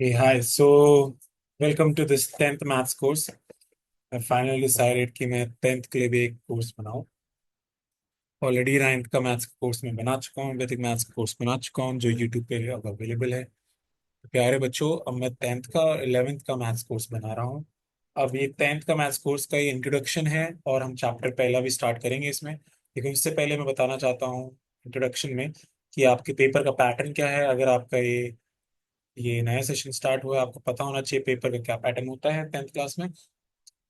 Hey, hi. So, welcome to this 10th maths course. I finally decided कि मैं 10th के लिए भी एक कोर्स बनाऊं। ऑलरेडी 9th का मैथ्स का कोर्स मैं बना चुका हूँ, वैदिक मैथ्स का कोर्स बना चुका हूँ जो यूट्यूब पे अब अवेलेबल है। तो प्यारे बच्चों, अब मैं 10th का 11th का मैथ्स कोर्स बना रहा हूँ। अब ये 10th का मैथ्स कोर्स का ये इंट्रोडक्शन है और हम चैप्टर पहला भी स्टार्ट करेंगे इसमें। लेकिन उससे पहले मैं बताना चाहता हूँ इंट्रोडक्शन में कि आपके पेपर का पैटर्न क्या है। अगर आपका ये नया सेशन स्टार्ट हुआ है, आपको पता होना चाहिए पेपर का क्या पैटर्न होता है 10th क्लास में।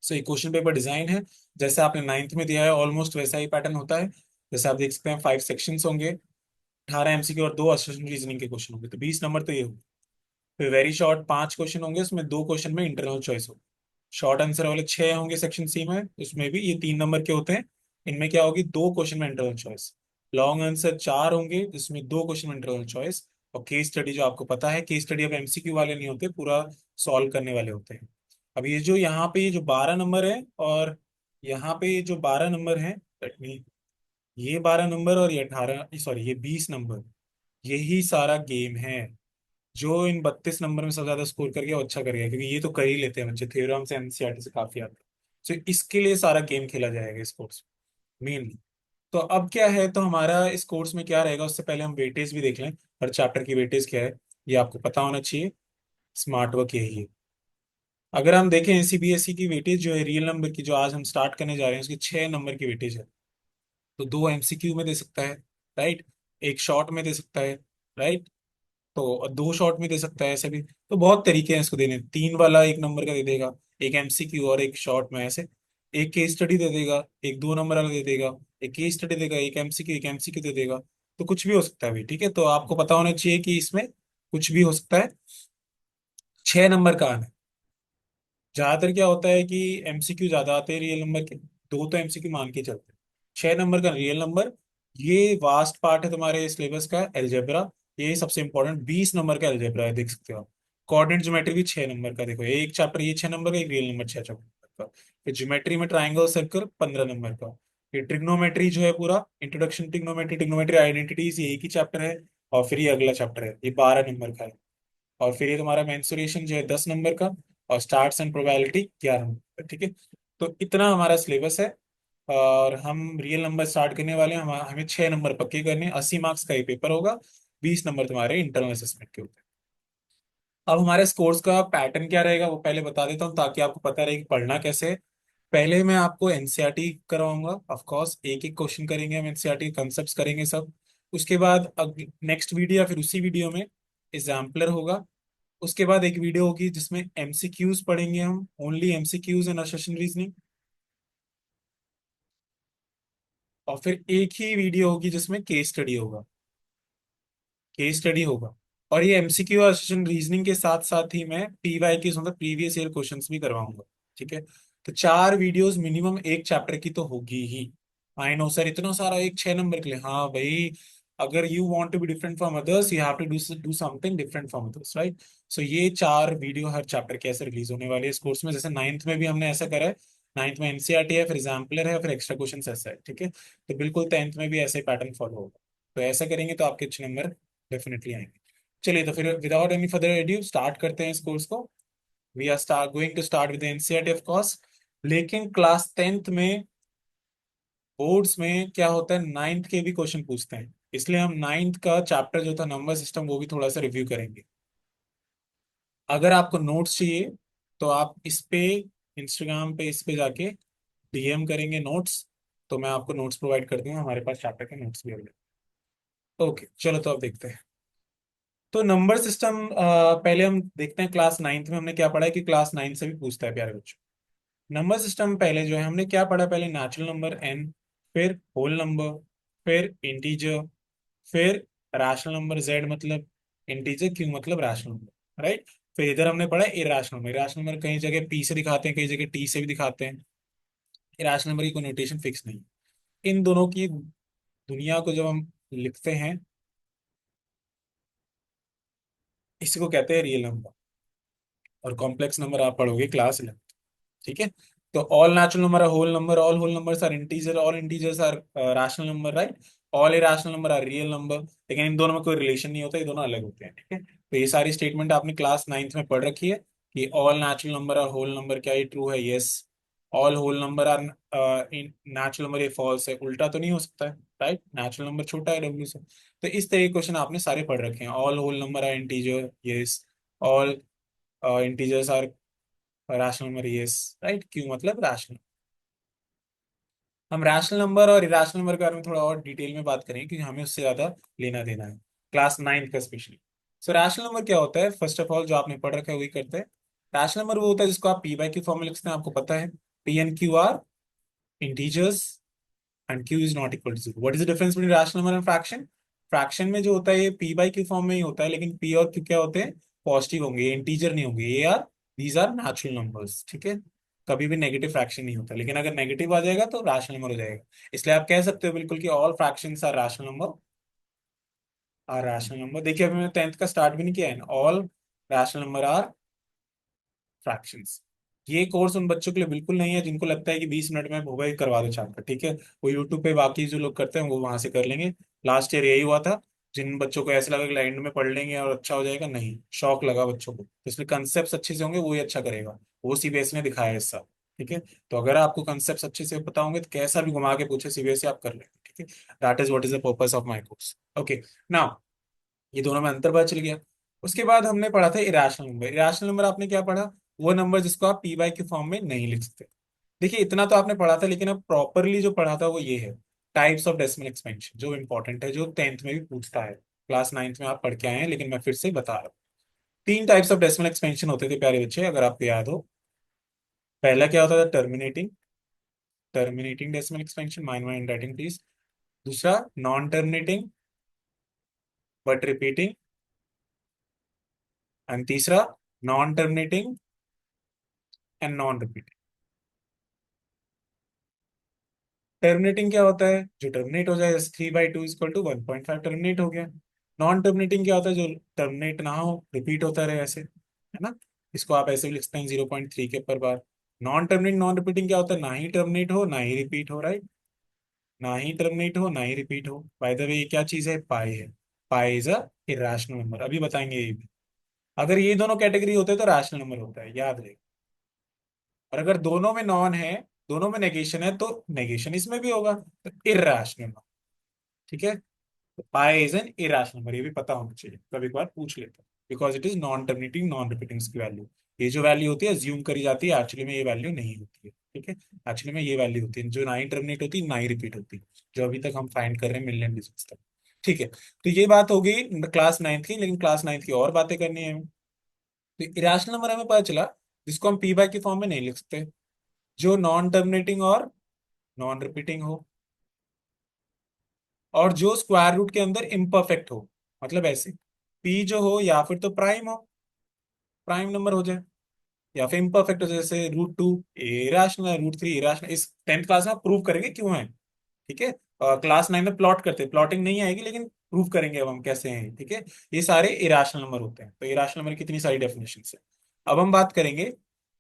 सो ये क्वेश्चन पेपर डिजाइन है जैसे आपने 9th में दिया है, ऑलमोस्ट वैसा ही पैटर्न होता है। जैसे आप देख सकते हैं 5 सेक्शंस होंगे, 18 MCक्यू और 2 असोसिएशन रीजनिंग के क्वेश्चन होंगे, तो 20 नंबर तो ये होंगे। फिर वेरी शॉर्ट 5 क्वेश्चन होंगे, उसमें 2 क्वेश्चन में इंटरनल चॉइस होगी। शॉर्ट आंसर वाले 6 होंगे सेक्शन सी में, उसमें भी ये 3 नंबर के होते हैं। इनमें क्या होगी, 2 क्वेश्चन में इंटरनल चॉइस। लॉन्ग आंसर 4 होंगे जिसमें 2 क्वेश्चन में इंटरनल चॉइस। और केस स्टडी जो आपको पता है, केस स्टडी अब MCक्यू वाले नहीं होते, पूरा सॉल्व करने वाले होते हैं। अब ये जो यहाँ पे ये जो 12 नंबर है और यहाँ पे ये जो 12 नंबर है, let me- ये 12 नंबर और ये 18, सॉरी ये 20 नंबर, यही सारा गेम है। जो इन 32 नंबर में सबसे ज्यादा स्कोर करके वो अच्छा करेगा, क्योंकि ये तो कर ही लेते हैं बच्चे, थ्योरम से एनसीईआरटी से काफी आते हैं। तो इसके लिए सारा गेम खेला जाएगा इस कोर्स में मेनली। तो अब क्या है, तो हमारा इस कोर्स में क्या रहेगा, उससे पहले हम वेटेज भी देख लें। हर चैप्टर की वेटेज क्या है ये आपको पता होना चाहिए। स्मार्ट वर्क यही है। अगर हम देखें सीबीएसई की वेटेज जो है रियल नंबर की, जो आज हम स्टार्ट करने जा रहे हैं, उसकी 6 नंबर की वेटेज है। तो 2 MCक्यू में दे सकता है, राइट। एक शॉर्ट में दे सकता है, राइट। तो 2 शॉर्ट में दे सकता है ऐसे भी। तो बहुत तरीके हैं इसको देने, 3 वाला 1 नंबर का दे देगा, एक MCक्यू और एक शॉर्ट में ऐसे। एक केस स्टडी दे देगा, एक 2 नंबर वाला दे देगा। एक केस स्टडी देगा, एक MCक्यू दे देगा। तो कुछ भी हो सकता है भाई, ठीक है। तो आपको पता होना चाहिए कि इसमें कुछ भी हो सकता है। 6 नंबर का आना है। ज्यादातर क्या होता है कि MCक्यू ज्यादा आते हैं रियल नंबर के, 2 तो MCक्यू मान के चलते हैं। 6 नंबर का रियल नंबर। ये वास्ट पार्ट है तुम्हारे सिलेबस का एलजेब्रा। ये सबसे इंपॉर्टेंट 20 नंबर का एलजेब्रा है, देख सकते हो आप। कोऑर्डिनेट ज्योमेट्री भी 6 नंबर का, देखो एक चैप्टर ये 6 नंबर का, एक रियल नंबर 6 नंबर का। फिर ज्योमेट्री में ट्राइंगल सर्कल 15 नंबर का। फिर ट्रिग्नोमेट्री जो है पूरा इंट्रोडक्शन ट्रिग्नोमेट्री, ट्रिग्नोमेट्री आइडेंटिटीज, ये एक ही चैप्टर है। और फिर ये अगला चैप्टर है, ये 12 नंबर का है। और फिर ये तुम्हारा मेंसुरेशन जो है 10 नंबर का। और स्टार्ट्स एंड प्रोबेबिलिटी 11 नंबर, ठीक है। तो इतना हमारा सिलेबस है। और हम रियल नंबर स्टार्ट करने वाले हैं, हमें 6 नंबर पक्के करने हैं, 80 मार्क्स का ये पेपर होगा। 20 नंबर तुम्हारे इंटरनल असेसमेंट के होते हैं। अब हमारे स्कोर्स का पैटर्न क्या रहेगा वो पहले बता देता हूँ, ताकि आपको पता रहे कि पढ़ना कैसे है। पहले मैं आपको एनसीईआरटी करवाऊंगा, ऑफ कोर्स एक एक क्वेश्चन करेंगे हम, एनसीईआरटी कंसेप्ट करेंगे सब। उसके बाद नेक्स्ट वीडियो या फिर उसी वीडियो में एग्जाम्पलर होगा। उसके बाद एक वीडियो होगी जिसमें MCक्यूज पढ़ेंगे हम, ओनली MCक्यूज एंड असर्शन रीजनिंग। और फिर एक ही वीडियो होगी जिसमें केस स्टडी होगा, केस स्टडी होगा। और ये MCक्यू और असर्शन रीजनिंग के साथ साथ ही मैं PYQs मतलब प्रीवियस ईयर क्वेश्चंस भी करवाऊंगा, ठीक है। तो 4 वीडियोस मिनिमम एक चैप्टर की तो होगी ही। आई नो सर इतना सारा एक 6 नंबर के लिए, हाँ भाई। अगर you want to be different from others, you have to do something different from others, right. So ये 4 वीडियो हर चैप्टर के ऐसे रिलीज होने वाले हैं इस कोर्स में, जैसे 9th में भी हमने ऐसा करा है। 9th में एनसीईआरटी है, फिर एग्जाम्पलर है, फिर एक्स्ट्रा क्वेश्चन ऐसा है, ठीक है। तो बिल्कुल 10th में भी ऐसे पैटर्न फॉलो होगा। तो ऐसा करेंगे तो आपके अच्छे नंबर डेफिनेटली आएंगे। चलिए, तो फिर without any further adieu start करते हैं इस कोर्स को। We are going to start with NCERT of course. लेकिन क्लास 10th में बोर्ड्स में क्या होता है, 9th के भी क्वेश्चन पूछते हैं, इसलिए हम 9th का चैप्टर जो था नंबर सिस्टम वो भी थोड़ा सा रिव्यू करेंगे। अगर आपको नोट्स चाहिए तो आप इस पे इंस्टाग्राम पे इस पे जाके DM करेंगे नोट्स। तो मैं आपको नोट्स प्रोवाइड कर दूंगा, हमारे पास चैप्टर के नोट्स भी अवेलेबल। ओके चलो, तो अब देखते हैं। तो नंबर सिस्टम पहले हम देखते हैं क्लास 9th में हमने क्या पढ़ा है, कि क्लास 9 से भी पूछता है प्यारे बच्चों। नंबर सिस्टम पहले जो है हमने क्या पढ़ा, पहले नेचुरल नंबर n, फिर होल नंबर, फिर इंटीजर, फिर रैशनल नंबर z मतलब इंटीजर, q मतलब रैशनल नंबर, राइट। फिर इधर हमने पढ़ा इरेशनल नंबर। इरेशनल नंबर कई जगह p से दिखाते हैं, कई जगह t से भी दिखाते हैं। इरेशनल नंबर की कोई नोटेशन फिक्स नहीं। इन दोनों की दुनिया को जब हम लिखते हैं, इसी को कहते हैं रियल नंबर। और कॉम्प्लेक्स नंबर आप पढ़ोगे क्लास 11, ठीक है। तो all natural number are whole number, all whole numbers are integer, all integers are rational number, right. All irrational number are real number, लेकिन इन दोनों में कोई रिलेशन नहीं होता, ये दोनों अलग होते हैं, ठीक है। तो ये सारी स्टेटमेंट आपने क्लास नाइन्थ में पढ़ रखी है कि all natural number are whole number, क्या ये ट्रू है? Yes. All whole number are in natural number, ये फॉल्स है, उल्टा तो नहीं हो सकता है, राइट? नेचुरल नंबर छोटा है डब्ल्यू से। तो इस तरह के क्वेश्चन आपने सारे पढ़ रखे हैं। All whole number are integer, yes. All integers are rational number, yes. Right, क्यों? मतलब रैशनल। हम रैशनल नंबर और इरेशनल नंबर के बारे में थोड़ा और डिटेल में बात करेंगे, क्योंकि हमें उससे ज्यादा लेना देना है, क्लास नाइन्थ का स्पेशली। सो रैशनल नंबर क्या होता है? फर्स्ट ऑफ ऑल जो आपने पढ़ रखा है वही करते हैं। रैशनल नंबर वो होता है जिसको आप पी बाई क्यू फॉर्म में लिखते हैं, आपको पता है। P and q are integers and q is not equal to zero. What is the difference between rational number and fraction? Fraction में जो होता है ये पी बाई क्यू फॉर्म में ही होता है, लेकिन पी और क्यू क्या होते हैं? पॉजिटिव होंगे, ये इंटीजर नहीं होंगे, ये are these are natural numbers, ठीक है। कभी भी नेगेटिव फ्रैक्शन नहीं होता, लेकिन अगर नेगेटिव आ जाएगा तो रैशनल नंबर हो जाएगा। इसलिए आप कह सकते हो बिल्कुल कि all fractions are rational number, are rational number. देखिए अभी मैंने टेंथ का स्टार्ट भी नहीं किया है, all rational number are fractions. ये कोर्स उन बच्चों के लिए बिल्कुल नहीं है जिनको लगता है कि 20 मिनट में भूबा ही करवा दो चैप्टर, ठीक है। वो यूट्यूब पे बाकी जो लोग करते हैं वो वहां से कर लेंगे। लास्ट ईयर यही हुआ था। जिन बच्चों को ऐसा लगा कि एंड में पढ़ लेंगे और अच्छा हो जाएगा, नहीं, शौक लगा बच्चों को, तो इसलिए कंसेप्ट अच्छे से होंगे वो ही अच्छा करेगा। वो सीबीएसई ने दिखाया है इस साल, ठीक है। तो अगर आपको कंसेप्ट अच्छे से पता होंगे तो कैसा भी घुमा के पूछे सीबीएसई आप कर लेंगे, ठीक है। That is what is the purpose of my course. Okay, now ये दोनों में अंतर पता चल गया। उसके बाद हमने पढ़ा था इरेशनल नंबर। इरेशनल नंबर आपने क्या पढ़ा? वो नंबर जिसको आप पी बाई क्यू फॉर्म में नहीं लिख सकते। देखिए इतना तो आपने पढ़ा था, लेकिन अब प्रॉपरली जो पढ़ा था वो ये है, टाइप्स ऑफ डेसिमल एक्सपेंशन, जो इंपॉर्टेंट है, जो टेंथ में भी पूछता है। क्लास नाइन्थ में आप पढ़ के आए हैं, लेकिन मैं फिर से बता रहा हूँ। तीन टाइप्स ऑफ डेसिमल एक्सपेंशन होते थे प्यारे बच्चे, अगर आपको याद हो। पहला क्या होता था? Terminating, terminating decimal expansion, mind mind writing please. दूसरा non terminating but repeating, and तीसरा non terminating and non repeating. Terminating क्या होता है? जो टर्मिनेट हो जाए, जैसे 3/2 = 1.5 टर्मिनेट हो गया। नॉन टर्मिनेटिंग क्या होता है? जो टर्मिनेट ना हो, रिपीट होता रहे, ऐसे, है ना। इसको आप ऐसे भी लिख सकते हैं 0.3 के पर बार। नॉन टर्मिनेट नॉन रिपीटिंग क्या होता है? ना ही टर्मिनेट हो ना ही रिपीट हो, राइट। ना ही टर्मिनेट हो ना ही रिपीट हो। बाय द वे ये क्या चीज है? पाई है। Pi is a irrational number, अभी बताएंगे ये भी। अगर ये दोनों कैटेगरी होते हैं तो रैशनल नंबर होता है, याद रहे। और अगर दोनों में नॉन है, दोनों में नेगेशन है, तो नेगेशन इसमें भी होगा, तो इरेशनल, ठीक है। Pi is an irrational number, ये भी पता होना चाहिए, कभी कभार पूछ लेते हैं। Because it is non terminating non repeating की वैल्यू। ये जो वैल्यू होती है अज्यूम करी जाती है, एक्चुअली में ये वैल्यू नहीं होती है, ठीक है। एक्चुअली में ये वैल्यू होती है जो ना ही टर्मिनेट होती ना ही रिपीट होती, जो अभी तक हम फाइंड कर रहे हैं मिलियन डिजिट्स तक, ठीक है। तो ये बात हो गई क्लास नाइन्थ की, लेकिन क्लास नाइन्थ की और बातें करनी है हमें। तो इरेशनल नंबर हमें पता चला जिसको हम पी बाई की फॉर्म में नहीं लिख सकते, जो नॉन टर्मिनेटिंग और नॉन रिपीटिंग हो, और जो स्क्वायर रूट के अंदर इम्परफेक्ट हो। मतलब ऐसे, पी जो हो या फिर तो प्राइम हो, प्राइम नंबर हो जाए, या फिर इम्परफेक्ट हो जाए, जैसे √2 इरेशनल है, √3 इरेशनल। इस टेंथ क्लास में आप प्रूव करेंगे क्यों है, ठीक है। क्लास नाइन में प्लॉट करते हैं, प्लॉटिंग नहीं आएगी, लेकिन प्रूव करेंगे अब हम कैसे हैं, ठीक है। ये सारे इरेशनल नंबर होते हैं। तो इरेशनल नंबर की कितनी सारी डेफिनेशन है। अब हम बात करेंगे,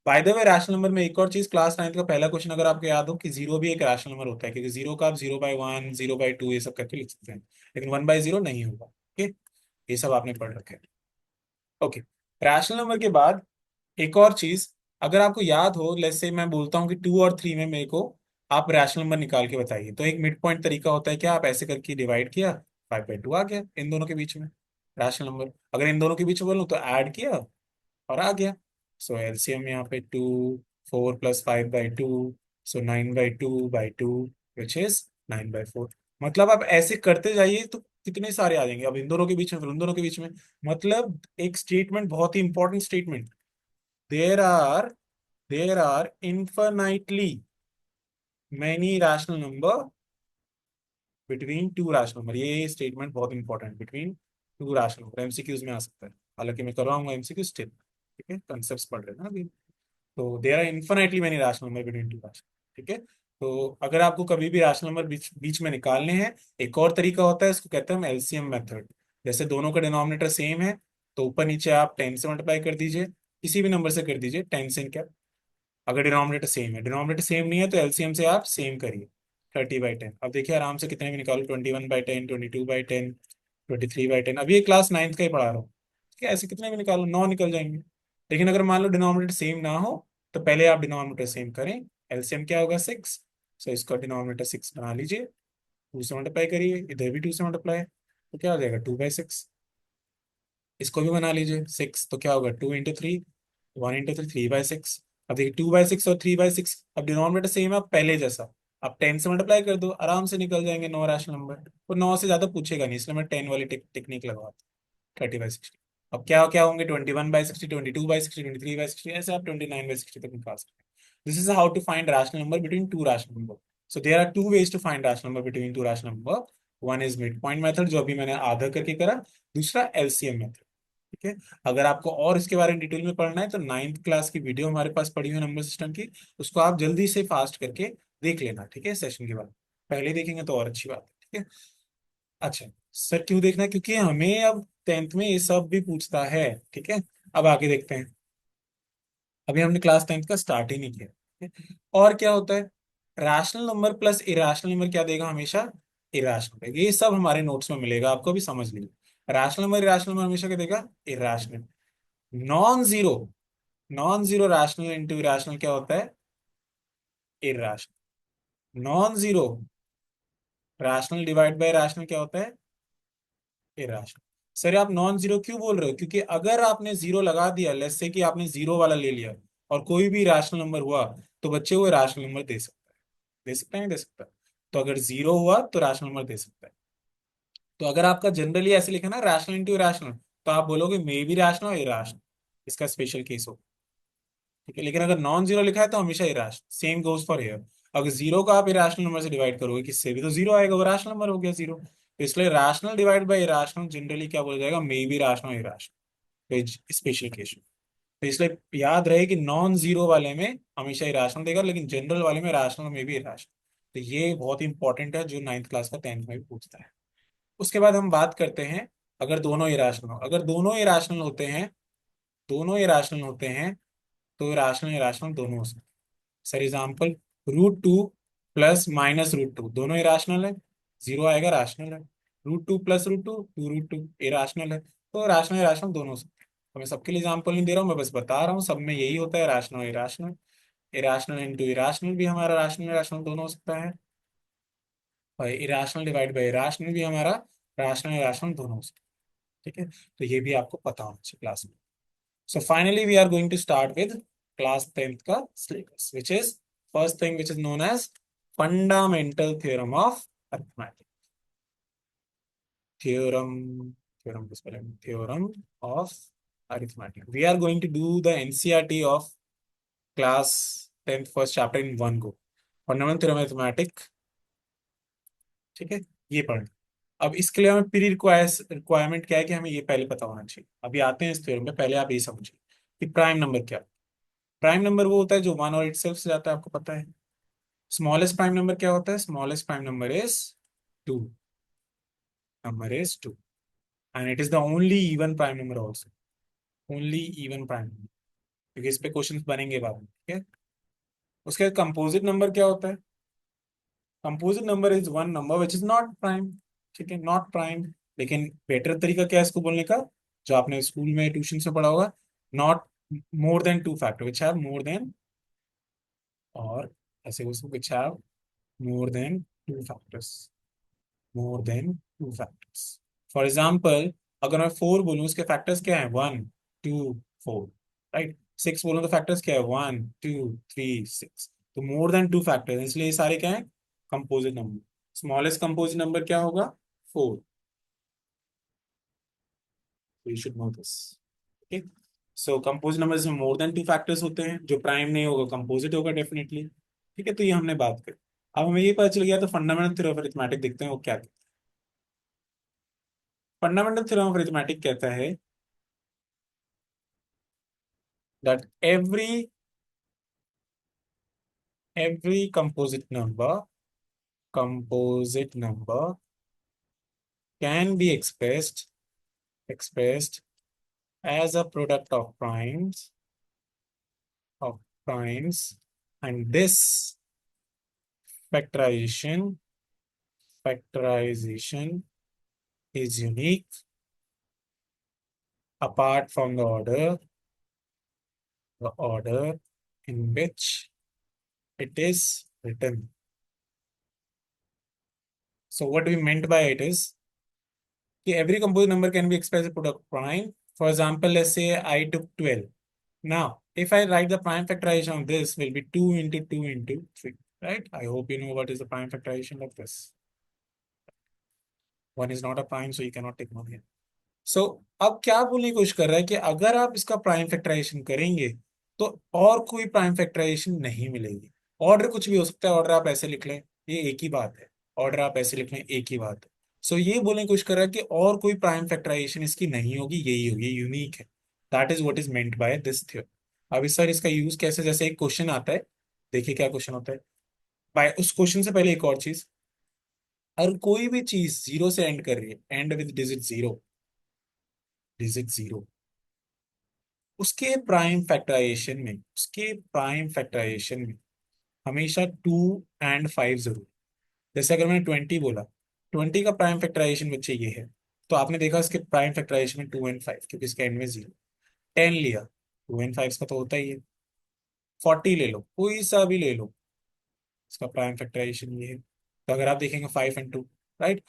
by the way rational number में एक और चीज, क्लास नाइन्थ का पहला क्वेश्चन अगर आपको याद हो, कि जीरो भी एक रैशनल नंबर होता है, क्योंकि जीरो का आप 0/1 0/2 ये सब करके लिख सकते हैं, लेकिन 1/0 नहीं होगा, ठीक है। ये सब आपने पढ़ रखे हैं। ओके, रैशनल नंबर के बाद एक और चीज, अगर आपको याद हो, लेट्स से मैं बोलता हूँ कि 2 और 3 में मेरे को आप रैशनल नंबर निकाल के बताइए, तो एक मिड पॉइंट तरीका होता है, क्या आप ऐसे करके डिवाइड किया, 5/2 आ गया इन दोनों के बीच में रैशनल नंबर। अगर इन दोनों के बीच में बोलूँ तो ऐड किया और आ गया। सो एलसीएम यहाँ पे 2, 4 + 5/2, सो 9/2/2, विच इज 9/4। मतलब आप ऐसे करते जाइए तो कितने सारे आ जाएंगे, अब इन दोनों के बीच में फिर उन दोनों के बीच में। मतलब एक स्टेटमेंट, बहुत ही important statement, there are there are infinitely many rational number between two rational number. ये स्टेटमेंट बहुत important, between two rational number, MCQs में आ सकता है। हालांकि मैं करवाऊंगा एमसीक्यू स्टिल, ठीक है, कंसेप्ट पढ़ रहे हैं ना अभी। तो there are infinitely many rational number between two rational, ठीक है। तो अगर आपको कभी भी रैशनल नंबर बीच बीच में निकालने हैं, एक और तरीका होता है, इसको कहते हैं हम एलसीएम मेथड। जैसे दोनों का डिनोमिनेटर सेम है, तो ऊपर नीचे आप 10 से मल्टीप्लाई कर दीजिए, किसी भी नंबर से कर दीजिए, 10 से क्या। अगर डिनोमिनेटर सेम है, डिनोमिनेटर सेम नहीं है तो एलसीएम से आप सेम करिए। 30/10। अब देखिए आराम से कितने भी निकालो, 21/10, 22/10, 23/10। अब ये क्लास 9th का ही पढ़ा रहा हूँ, ठीक है, ऐसे कितने भी निकालो 9 निकल जाएंगे। लेकिन अगर मान लो डिनोमिनेटर सेम ना हो, तो पहले आप डिनोमिनेटर सेम करें। एलसीएम क्या होगा 6, सो इसका डिनोमिनेटर 6 बना लीजिए, 2 से मल्टीप्लाई करिए, इधर भी 2 से मल्टीप्लाई, तो क्या हो जाएगा 2/6। इसको भी बना लीजिए 6, तो क्या होगा 2 × 3, 1 × 3, 3/6। अब देखिए 2/6 और 3/6, अब डिनोमिनेटर सेम है, अब पहले जैसा। अब 10 से मल्टीप्लाई कर दो, आराम से निकल जाएंगे 9 रैशनल नंबर। वो 9 से ज्यादा पूछेगा नहीं, इसलिए मैं 10 वाली टेक्निक लगवाता हूँ, 30/60। अब क्या क्या होंगे, 21/60, 22/60, 23/60, ऐसे आप 29/60 तक निकाल सकते हैं। This is how to find rational number between two rational number. So there are two ways to find rational number between two rational number. One is mid point method, जो अभी मैंने आधा करके करा। दूसरा एलसीएम मेथड, ठीक है। अगर आपको और इसके बारे में डिटेल में पढ़ना है, तो 9th क्लास की वीडियो हमारे पास पड़ी हुई है नंबर सिस्टम की, उसको आप जल्दी से फास्ट करके देख लेना, ठीक है, सेशन के बाद। पहले देखेंगे तो और अच्छी बात है, ठीक है। अच्छा सर, क्यों देखना है, क्योंकि हमें अब 10th में ये सब भी पूछता है, ठीक है। अब आगे देखते हैं, अभी हमने क्लास 10th का स्टार्ट ही नहीं किया, ठीक है? और क्या होता है, rational number plus irrational number क्या देगा हमेशा, इरेशनल। ये सब हमारे नोट्स में मिलेगा, आपको भी समझ लीजिए। रैशनल नंबर इरेशनल नंबर हमेशा क्या देगा, irrational. Non zero, non zero rational into irrational क्या होता है, irrational. Non zero rational divide by rational क्या होता है, इरेशनल। सर आप नॉन जीरो क्यों बोल रहे हो, क्योंकि अगर आपने जीरो लगा दिया, लेट्स से कि आपने जीरो वाला ले लिया और कोई भी रैशनल नंबर हुआ, तो बच्चे वो रैशनल नंबर दे सकता है, दे सकता है नहीं दे सकता। तो अगर जीरो हुआ तो रैशनल नंबर दे सकता है। तो अगर आपका जनरली ऐसे लिखा ना, रैशनल इंटू रैशनल, तो आप बोलोगे मे बी रैशनल और इरेशनल, इसका स्पेशल केस हो, ठीक है। लेकिन अगर नॉन जीरो लिखा है तो हमेशा irrational, same goes for here. अगर जीरो का आप इरेशनल नंबर से डिवाइड करोगे किससे भी, तो जीरो आएगा, वो रैशनल नंबर हो गया जीरो। तो इसलिए rational divide by irrational generally क्या बोला जाएगा, may be rational irrational, special case. तो इसलिए याद रहे कि नॉन जीरो वाले में हमेशा इरेशनल देगा, लेकिन जनरल वाले में रैशनल में भी इरेशनल। तो ये बहुत इंपॉर्टेंट है, जो 9th क्लास का 10th में भी पूछता है। उसके बाद हम बात करते हैं, अगर दोनों इरेशनल हो, अगर दोनों इरेशनल होते हैं, दोनों इरेशनल होते हैं, तो रैशनल इरेशनल दोनों हो सकते हैं। सर एग्जाम्पल, √2 प्लस -√2 दोनों इरेशनल है, जीरो आएगा रैशनल है। √2 प्लस √2, 2√2 इरेशनल है। तो रैशनल इरेशनल दोनों हो सकते हैं। तो मैं सबके लिए एग्जाम्पल नहीं दे रहा हूँ, मैं बस बता रहा हूँ, सब में यही होता है, rational irrational. Irrational into irrational भी हमारा रैशनल इरेशनल दोनों हो सकता है, और इरेशनल डिवाइड बाई इरेशनल भी हमारा रैशनल इरेशनल दोनों हो सकता है, ठीक है। तो ये भी आपको पता होना चाहिए क्लास में। So finally, we are going to start with class 10th का syllabus, which is first thing which is known as fundamental theorem of arithmetic. Theorem, theorem को spell है, theorem of arithmetic. We are going to do the NCERT of class 10th first chapter in one go. Fundamental theorem of arithmetic, ठीक है, ये पढ़ना। अब इसके लिए हमें प्री रिक्वायरमेंट क्या है, कि हमें ये पहले पता होना चाहिए। अभी आते हैं इस थ्योरम पे, पहले आप ये समझिए कि प्राइम नंबर क्या है। प्राइम नंबर वो होता है जो वन और इट सेल्फ से जाता है, आपको पता है। स्मॉलेस्ट प्राइम नंबर क्या होता है, smallest prime number is two, number is two, and it is the only even prime number also, only even prime number, क्योंकि इस पे क्वेश्चन बनेंगे बाद में, ठीक है। उसके बाद कंपोजिट नंबर क्या होता है, composite number is one number which is not prime, ठीक है, नॉट प्राइम। लेकिन बेटर तरीका क्या है इसको बोलने का, जो आपने स्कूल में ट्यूशन से पढ़ा होगा, not more than two factor which have more than, और ऐसे उसको which have more than two factors, more than two factors. For example, अगर मैं फोर बोलूँ, उसके फैक्टर्स क्या है, 1 2 4, राइट। सिक्स बोलूँ तो फैक्टर्स क्या है, 1 2 3 6। तो मोर देन टू फैक्टर्स, इसलिए ये सारे क्या है, composite number. Smallest composite number क्या होगा, 4। यू शुड नो दिस, ठीक। सो कंपोजिट नंबर में मोर देन टू फैक्टर्स होते हैं, जो प्राइम नहीं होगा कंपोजिट होगा डेफिनेटली, ठीक है। तो ये हमने बात करी। अब हमें ये पता चल गया, तो फंडामेंटल थ्योरम ऑफ अरिथमेटिक देखते हैं वो क्या। फंडामेंटल थ्योरम ऑफ अरिथमेटिक कहता है that every composite number can be expressed as a product of primes, and this factorization is unique apart from the order in which it is written. So what we meant by it is every composite number can be expressed as product prime. For example, let's say I took 12. Now, if I write the prime factorization of this will be 2 into 2 into 3, right? I hope you know what is the prime factorization of this. 1 is not a prime, so you cannot take 1 here. सो अब क्या बोलने की कोशिश कर रहा है कि अगर आप इसका प्राइम फैक्टराइजेशन करेंगे तो और कोई प्राइम फैक्टराइजेशन नहीं मिलेगी। ऑर्डर कुछ भी हो सकता है, ऑर्डर आप ऐसे लिख लें, ये एक ही बात है। ऑर्डर आप ऐसे लिख लें, एक ही बात है। सो ये बोलने की कोशिश कर रहा है कि और कोई प्राइम फैक्टराइजेशन इसकी नहीं होगी, यही होगी, यूनिक है। That is what is meant by this theorem. अब इस सर इसका यूज कैसे, जैसे एक क्वेश्चन आता है, देखिए क्या क्वेश्चन होता है। बाय उस क्वेश्चन से पहले एक और चीज, अगर कोई भी चीज जीरो से एंड कर रही है, and with digit zero, digit zero, उसके प्राइम फैक्टराइजेशन में हमेशा 2 और 5 जरूर। जैसे अगर मैंने 20 बोला, 20 का प्राइम फैक्टराइजेशन बच्चे ये है, तो आपने देखा इसके प्राइम फैक्टराइजेशन में 2 और 5, क्योंकि इसके एंड में जीरो। 10 लिया, 2 और 5 का तो होता ही है। 40 ले लो, कोई सा भी ले लो, इसका प्राइम फैक्टराइजेशन ये है। तो अगर आप देखेंगे 5 और 2, राइट,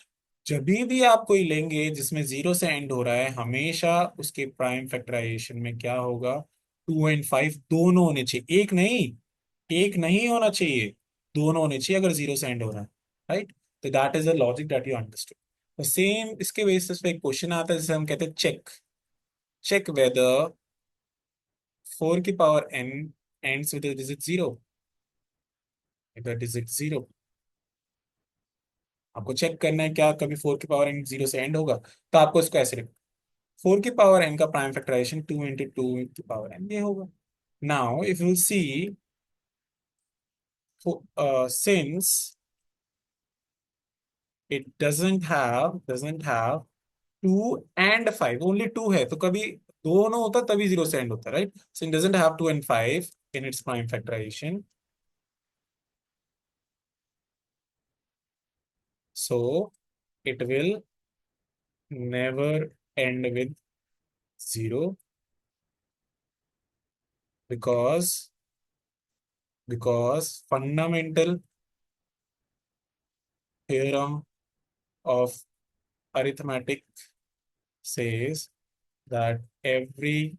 जब भी आप कोई लेंगे जिसमें जीरो से एंड हो रहा है, हमेशा उसके प्राइम फैक्टराइजेशन में क्या होगा, 2 और 5 दोनों होने चाहिए, एक नहीं, एक नहीं होना चाहिए, दोनों होने चाहिए अगर जीरो से एंड हो रहा है, राइट। तो that is the logic that you understood. तो सेम इसके बेसिस पे एक क्वेश्चन आता है जिसे हम कहते हैं चेक, चेक वेदर 4 की power n ends with digit zero, digit zero. आपको चेक करना है क्या कभी 4 की पावर n जीरो से एंड होगा, तो आपको इसको ऐसे लिखो, 4 की पावर n का प्राइम फैक्टराइजेशन 2 into 2 की पावर n ये होगा। Now if you see, since it doesn't have 2 and 5, only 2 है, तो कभी दोनों होता तभी जीरो से एंड होता है, right. So it doesn't have 2 and 5 in its prime factorization, so it will never end with zero, because fundamental theorem of arithmetic says that every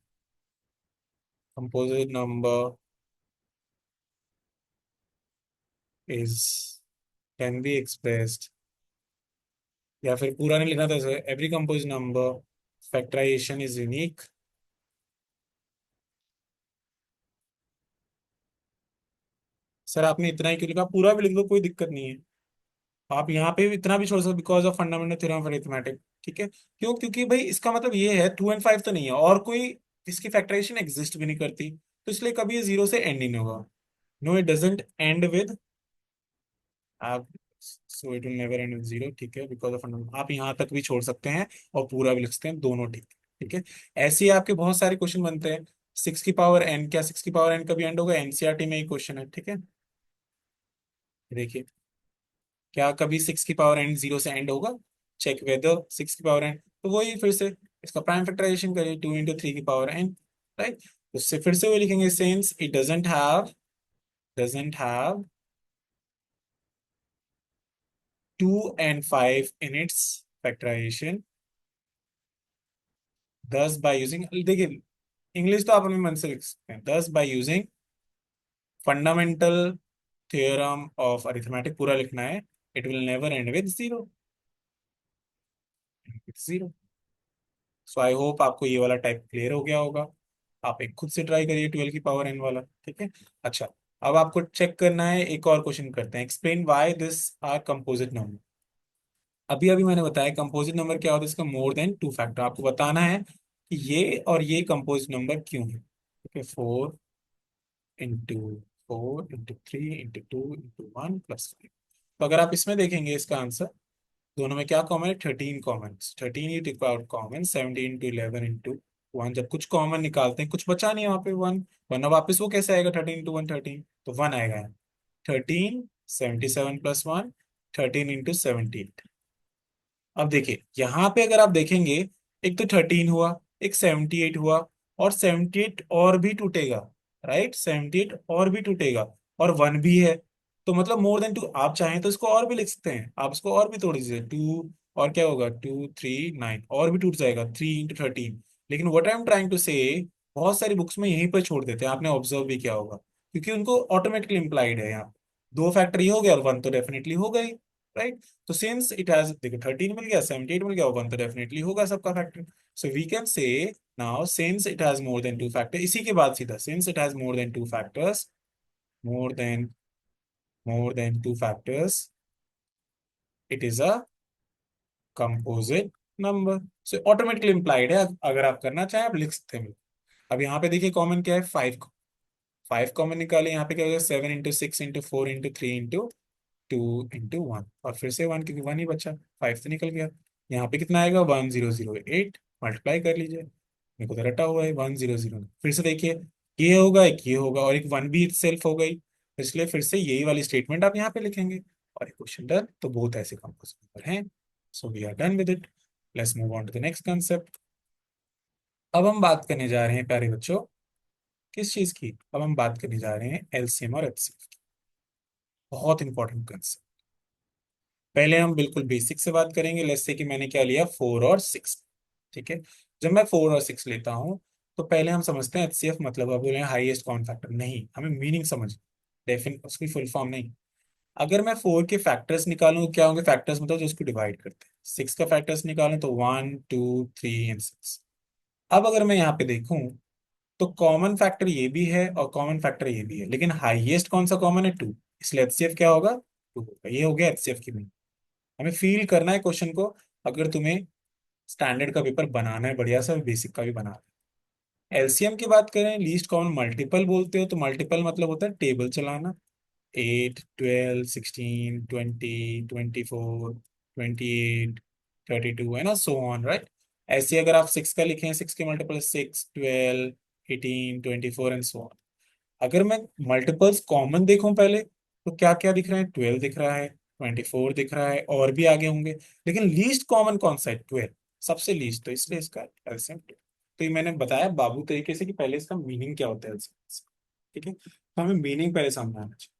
composite number is can be expressed, या फिर पूरा नहीं लिखना था, every composite number factorisation is unique sir आपने इतना ही क्यों लिखा, पूरा भी लिख दो, कोई दिक्कत नहीं है। आप यहाँ पे भी इतना भी छोड़ सकते, because of fundamental theorem of arithmetic, ठीक है। क्यों, क्योंकि भाई इसका मतलब ये है 2 and 5 तो नहीं है, और कोई इसकी फैक्टराइजेशन एग्जिस्ट भी नहीं करती, तो इसलिए कभी ये जीरो से एंड ही नहीं होगा। No, it doesn't end with, आप, so it will never end with zero, ठीक है, बिकॉज ऑफ फंडामेंटल। आप यहाँ तक भी छोड़ सकते हैं और पूरा भी लिख सकते हैं, दोनों ठीक है, ठीक है। ऐसे ही आपके बहुत सारे क्वेश्चन बनते हैं। 6 की पावर n, क्या 6 की पावर n कभी एंड होगा, एनसीईआरटी में एक क्वेश्चन है, ठीक है। देखिए, क्या कभी 6 की पावर n जीरो से एंड होगा, चेक वेदर 6 की पावर n, तो वही फिर से इसका प्राइम फैक्टराइजेशन करिए, 2 into 3 की पावर n, राइट। उससे फिर से वही लिखेंगे, since it doesn't have 2 and 5 in its factorization, thus by using, देखिए इंग्लिश तो आप अपने मन से लिख सकते हैं, thus by using fundamental theorem of arithmetic, पूरा लिखना है, it will never end with zero, it's zero। So I hope आपको ये वाला टाइप क्लियर हो गया होगा। आप एक खुद से ट्राई करिए 12 की पावर n वाला, ठीक है। अच्छा, अब आपको चेक करना है, एक और क्वेश्चन करते हैं, explain why this are composite number. अभी अभी मैंने बताया कंपोजिट नंबर क्या होता है, इसका मोर देन 2 फैक्टर, आपको बताना है कि ये और ये कंपोजिट नंबर क्यों है, ठीक है। 4 into 4 into 3 into 2 into 1 + 5। तो अगर आप इसमें देखेंगे इसका आंसर, दोनों में क्या कॉमन है, 13 common, 13 you tick out common, 17 into 11 into 1, जब कुछ कॉमन निकालते हैं कुछ बचा नहीं है वहां पे, वन, वरना वापस वो कैसे आएगा, 13 into 1 13, तो 1 आएगा। 13 77 + 1, 13 × 17। अब देखिए यहाँ पे अगर आप देखेंगे, एक तो 13 हुआ, एक 78 हुआ, और 78 और भी टूटेगा, राइट, 78 और भी टूटेगा, और 1 भी है। तो मतलब मोर देन 2, आप चाहें तो इसको और भी लिख सकते हैं, आप इसको और भी तोड़ दीजिए, 2, और क्या होगा, 2 3 9, और भी टूट जाएगा, 3 × 13। लेकिन what I am trying to say, बहुत सारी बुक्स में यहीं पर छोड़ देते हैं, आपने ऑब्जर्व भी किया होगा, क्योंकि उनको ऑटोमेटिकली इम्प्लाइड है यहाँ, दो फैक्टर ये हो गया और 1 तो डेफिनेटली होगा ही, राइट। तो सिंस इट हैज, देखो 13 मिल गया, 78 मिल गया, 1 तो डेफिनेटली होगा सबका factor. So we can say now, since it has more than two factor, इसी के बाद सीधा, since it has more than two factors, more than two factors, it is a composite number. So automatically implied है, अगर आप करना चाहें आप लिख सकते हैं। अब यहाँ पे देखिए कॉमन क्या है, 5, 5 कॉमन निकाले, यहाँ पे क्या होगा, 7 × 6 × 4 × 3 × 2 × 1, और फिर से 1, क्योंकि 1 ही बचा, 5 तो निकल गया। यहाँ पे कितना आएगा, 1008, मल्टीप्लाई कर लीजिए, मेरे को तो रटा हुआ है 100। फिर से देखिए, ये होगा, एक ये होगा, और एक 1 भी सेल्फ हो गई, इसलिए फिर से यही वाली स्टेटमेंट आप यहाँ पे लिखेंगे, और एक क्वेश्चन डन। तो बहुत ऐसे कंपोजिट नंबर हैं। So we are done with it. Let's move on to the next concept. अब हम बात करने जा रहे हैं प्यारे बच्चों, किस चीज की, अब हम बात करने जा रहे हैं एलसीएम और एचसीएफ की। बहुत इंपॉर्टेंट कंसेप्ट। पहले हम बिल्कुल बेसिक से बात करेंगे, लेट्स से कि मैंने क्या लिया, 4 और 6, ठीक है। जब मैं 4 और 6 लेता हूं, तो पहले हम समझते हैं एचसीएफ मतलब, अब बोले हाईएस्ट कॉमन फैक्टर, नहीं, हमें मीनिंग समझ, डेफिन उसकी फुल फॉर्म नहीं। अगर मैं 4 के फैक्टर्स निकालूं, क्या होंगे फैक्टर्स, मतलब जो उसको डिवाइड करते हैं, 6 का फैक्टर्स निकालूं तो 1 2 3 एंड 6। अब अगर मैं यहाँ पे देखूं, तो कॉमन फैक्टर ये भी है और कॉमन फैक्टर ये भी है, लेकिन हाईएस्ट कौन सा कॉमन है, 2, इसलिए एचसीएफ क्या होगा, 2 होगा। ये हो गया एचसीएफ की मीनिंग। हमें फील करना है क्वेश्चन को, अगर तुम्हें स्टैंडर्ड का पेपर बनाना है बढ़िया सा, बेसिक का भी बनाना है। एलसीएम की बात करें, लीस्ट कॉमन मल्टीपल बोलते हो, तो मल्टीपल मतलब होता है टेबल चलाना, 8 12 16 24 24 28 32 है ना, सो ऑन, राइट। ऐसे अगर आप 6 का लिखें, 6 के मल्टीपल 6 12 18 24 एंड सो ऑन। अगर मैं मल्टीपल्स कॉमन देखूं पहले, तो क्या क्या दिख रहा है, 12 दिख रहा है, 24 दिख रहा है, और भी आगे होंगे, लेकिन लीस्ट कॉमन कौन सा है, 12, सबसे लीस्ट, तो इसलिए इसका एलसीएम 12। तो ये मैंने बताया बाबू तरीके से कि पहले इसका मीनिंग क्या होता है एलसीएम, ठीक है, तो हमें मीनिंग पहले समझना आना चाहिए।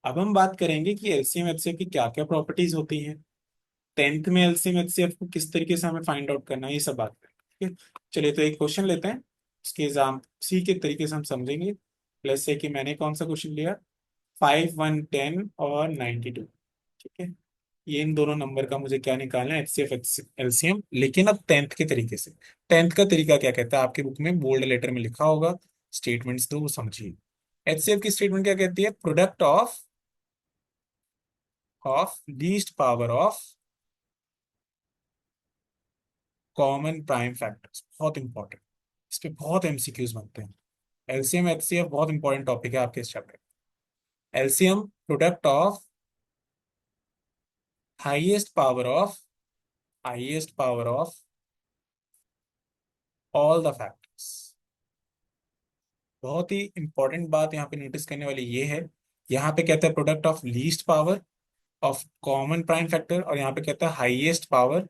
अब हम बात करेंगे कि एलसीएम एचसीएफ की क्या क्या प्रॉपर्टीज होती हैं, टेंथ में एलसीएम एचसीएफ को किस तरीके से हमें फाइंड आउट करना है, ये सब बात करेंगे, ठीक है। चलिए तो एक क्वेश्चन लेते हैं, उसके एग्जाम सी के तरीके से हम समझेंगे। लेट्स से कि मैंने कौन सा क्वेश्चन लिया, 5 1 10 और 92, ठीक है। ये इन दोनों नंबर का मुझे क्या निकालना है, एचसीएफ एलसीएम, लेकिन अब टेंथ के तरीके से। टेंथ का तरीका क्या कहता है, आपकी बुक में बोल्ड लेटर में लिखा होगा, स्टेटमेंट्स दो वो समझिए। एचसीएफ की स्टेटमेंट क्या कहती है, product of least power of common prime factors, बहुत इंपॉर्टेंट, इस पे बहुत एमसीक्यूज बनते हैं। एलसीएम एचसीएफ बहुत इंपॉर्टेंट टॉपिक है आपके इस chapter. LCM product of highest power of all the factors. बहुत ही इंपॉर्टेंट बात यहाँ पे नोटिस करने वाली ये है, यहाँ पे कहता है product of least power of common prime factor, और यहाँ पे कहता है highest power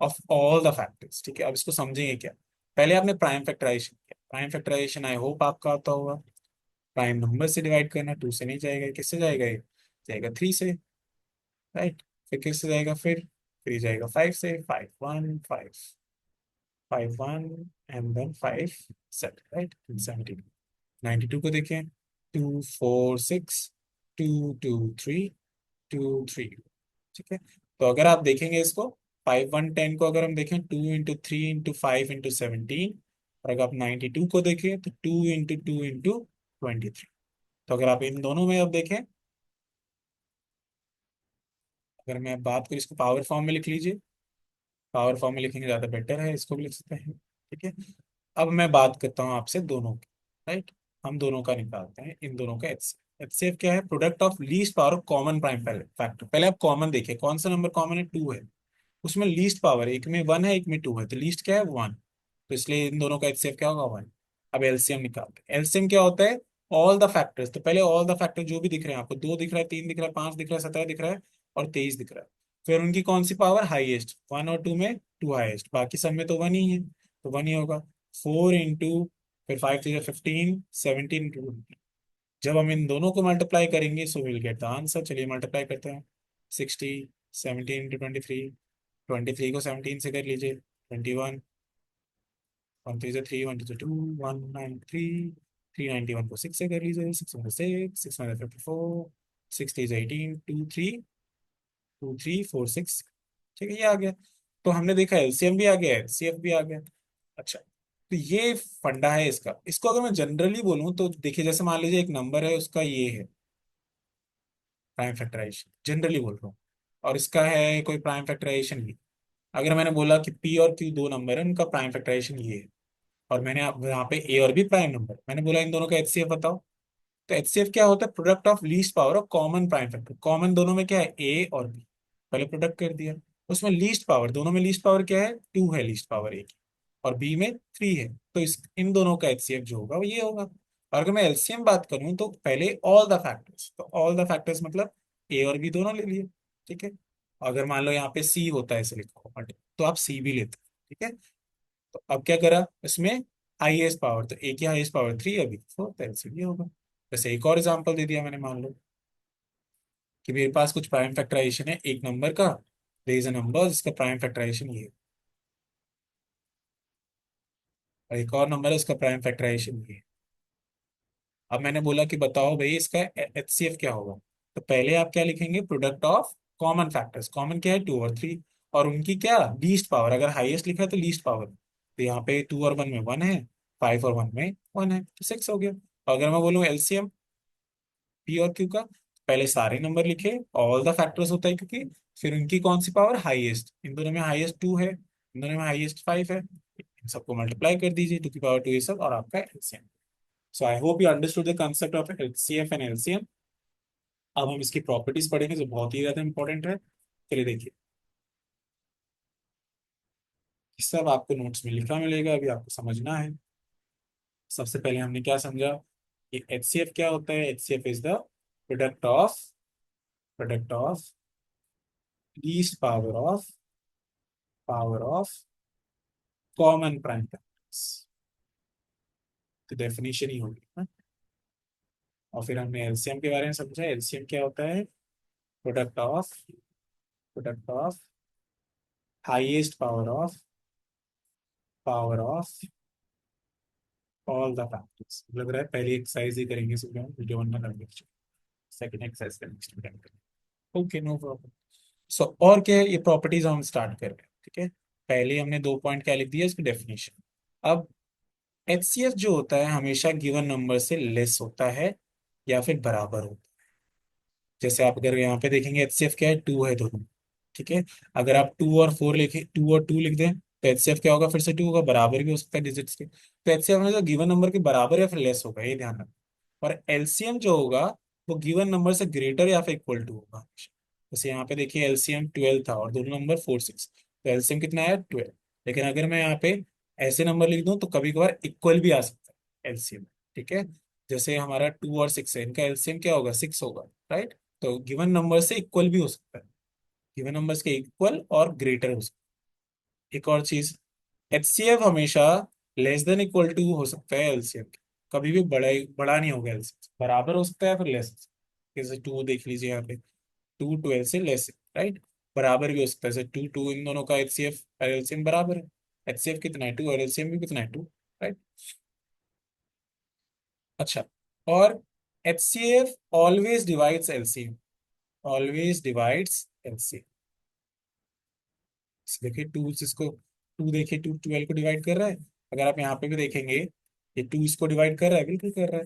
of all the factors, ठीक है। अब इसको समझेंगे क्या, पहले आपने प्राइम फैक्टराइजेशन किया, प्राइम फैक्टराइजेशन आई होप आपका आता होगा। प्राइम नंबर से डिवाइड करना, 2 से नहीं जाएगा, किससे जाएगा ये, जाएगा 3 से, राइट। फिर किससे जाएगा, फिर जाएगा 5 से, 5 1 एंड देन 5 7, राइट, 72। 92 को देखें, 2 4 6, 2 2 3, 2 3, ठीक है। तो अगर आप देखेंगे इसको, 5 1 10 को अगर हम देखें, 2 × 3 × 5 × 17, और अगर आप 92 को देखें तो 2 × 2 × 23। तो अगर आप इन दोनों में अब देखें, अगर मैं बात करूँ, इसको पावर फॉर्म में लिख लीजिए, पावर फॉर्म में लिखेंगे ज़्यादा बेटर है, इसको भी लिख सकते हैं, ठीक है। अब मैं बात करता हूँ आपसे दोनों की, राइट। हम दोनों का निकालते हैं, इन दोनों का एचसीएफ क्या है, product of least power of common prime factor. पहले आप कॉमन देखिए, कौन सा नंबर कॉमन है, 2 है, उसमें लीस्ट पावर, एक में 1 है, एक में 2 है, तो लीस्ट क्या है, 1, तो इसलिए इन दोनों का एचसीएफ क्या होगा, 1। अब एलसीएम निकालते हैं, एलसीएम क्या होता है, ऑल द फैक्टर्स, तो पहले ऑल द फैक्टर जो भी दिख रहे हैं आपको, 2 दिख रहा है, 3 दिख रहा है, 5 दिख रहा है, 17 दिख रहा है और 23 दिख रहा है, फिर उनकी कौन सी पावर हाईएस्ट, 1 और 2 में 2 हाईएस्ट, बाकी सब में तो 1 ही है, तो 1 ही होगा। 4 इंटू, फिर 5 3 15, 17 इंटू, जब हम इन दोनों को मल्टीप्लाई करेंगे so will get the answer. चलिए मल्टीप्लाई करते हैं। 60, 17 इंटू 23, 23 को 17 से कर लीजिए, 21, 1 3 3, 1 2 2, 193, 391 को 6 से कर लीजिए, 6 6 54, 6 18, 2 3 4 6, ठीक है ये आ गया। तो हमने देखा एलसीएम भी आ गया, एचसीएफ भी आ गया। अच्छा, तो ये फंडा है इसका। इसको अगर मैं जनरली बोलूं तो देखिए, जैसे मान लीजिए एक नंबर है, उसका ये है प्राइम फैक्टराइजेशन, जनरली बोल रहा हूँ, और इसका है कोई प्राइम फैक्टराइजेशन भी। अगर मैंने बोला कि पी और क्यू दो नंबर है, उनका प्राइम फैक्टराइजेशन ये है, और मैंने यहाँ पे ए और बी प्राइम नंबर, मैंने बोला इन दोनों का एचसीएफ बताओ। तो एचसीएफ क्या होता है, प्रोडक्ट ऑफ लीस्ट पावर और कॉमन प्राइम फैक्टर। कॉमन दोनों में क्या है, ए और बी, पहले प्रोडक्ट कर दिया। उसमें लीस्ट पावर, दोनों में लीस्ट पावर क्या है, 2 है लीस्ट पावर ए की, और बी में 3 है, तो इस इन दोनों का एचसीएफ जो होगा वो ये होगा। और अगर मैं एलसीएम बात करूं तो पहले ऑल द फैक्टर्स, तो ऑल द फैक्टर्स मतलब ए और बी दोनों ले लिए, ठीक है। अगर मान लो यहाँ पे सी होता है ऐसे लिखो, तो आप सी भी लेते हो, ठीक है। तो अब क्या करा इसमें, हाईएस्ट पावर, तो ए की हाईएस्ट पावर 3, अभी 4, तो एलसीएम ये होगा। वैसे एक और एग्जांपल दे दिया मैंने, मान लो कि मेरे पास कुछ प्राइम फैक्टराइजेशन है एक नंबर का, देयर इज अ नंबर जिसका प्राइम फैक्टराइजेशन ये है, और एक और नंबर है उसका प्राइम फैक्टराइजेशन ये है। अब मैंने बोला कि बताओ भाई इसका एचसीएफ क्या होगा, तो पहले आप क्या लिखेंगे, product of common factors, common क्या है 2 और 3, और उनकी क्या लीस्ट पावर, अगर हाईएस्ट लिखा है तो लीस्ट पावर, तो यहाँ पे 2 और 1 में 1 है, 5 और 1 में 1 है, तो 6 हो गया। अगर मैं बोलूँ एलसीएम पी और क्यू का, पहले सारे नंबर लिखे, ऑल द फैक्टर्स होता है क्योंकि, फिर उनकी कौन सी पावर हाईएस्ट, इन दोनों में हाईएस्ट 2 है, इन दोनों में हाईएस्ट 5 है, इन सबको मल्टीप्लाई कर दीजिए, 2 की पावर 2 ये सब, और आपका LCM. So I hope you understood the concept of HCF and LCM. अब हम इसकी प्रॉपर्टीज पढ़ेंगे जो बहुत ही ज्यादा इंपॉर्टेंट है। चलिए देखिए, ये सब आपको नोट्स में लिखा मिलेगा, अभी आपको समझना है। सबसे पहले हमने क्या समझा कि एचसीएफ क्या होता है, HCF is the product of product of least power of common prime factors, तो डेफिनेशन ही होगी ना। और फिर हमने एलसीएम के बारे में समझा, एलसीएम क्या होता है, product of highest power of all the factors. लग रहा है पहली एक्सरसाइज ही करेंगे सुबह हम, वीडियो बनना लगे, सेकंड एक्सरसाइज का नेक्स्ट टाइम करेंगे। Okay, no problem. सो और क्या है, ये प्रॉपर्टीज हम स्टार्ट कर रहे हैं, ठीक है। पहले हमने 2 पॉइंट क्या लिख दिया, इसकी डेफिनेशन। अब एचसीएफ जो होता है हमेशा गिवन नंबर से लेस होता है या फिर बराबर होता है। जैसे आप अगर यहाँ पे देखेंगे एचसीएफ क्या है, 2 है दोनों, ठीक है। अगर आप 2 और 4 लिखे, 2 और 2 लिख दें तो एचसीएफ क्या होगा, फिर से 2 होगा, बराबर भी हो सकता है डिजिट्स के, तो एचसीएफ हमेशा गिवन नंबर के बराबर या फिर लेस होगा, ये ध्यान रखना। और एलसीएम जो होगा वो गिवन नंबर से ग्रेटर या फिर इक्वल टू होगा हमेशा। जैसे यहाँ पे देखिए एलसीएम 12 था और दोनों नंबर 4 6, तो एलसीएम कितना है 12। लेकिन अगर मैं यहाँ पे ऐसे नंबर लिख दूं तो कभी कभार इक्वल भी आ सकता है एलसीएम, ठीक है। जैसे हमारा 2 और 6 है, इनका एलसीएम क्या होगा, 6 होगा, राइट। तो गिवन नंबर से इक्वल भी हो सकता है, गिवन नंबर्स के इक्वल और ग्रेटर हो सकता है। एक और चीज, एचसीएफ हमेशा लेस देन इक्वल टू हो सकता है एलसीएम के, कभी भी बड़ा नहीं होगा एलसीएम, बराबर हो सकता है फिर लेस। जैसे 2 देख लीजिए यहाँ पे, 2 12 से लेस है, राइट। बराबर भी हो सकता है, जैसे 2 2, इन दोनों का एचसीएफ और एलसीएम बराबर है। एचसीएफ कितना है 2 और एलसीएम भी कितना है 2, राइट। अच्छा, और HCF always divides LCM, always divides LCM. देखिए 2 इसको, 2 देखिए 2 12 को डिवाइड कर रहा है। अगर आप यहाँ पे भी देखेंगे, ये 2 इसको डिवाइड कर रहा है, बिल्कुल कर रहा है।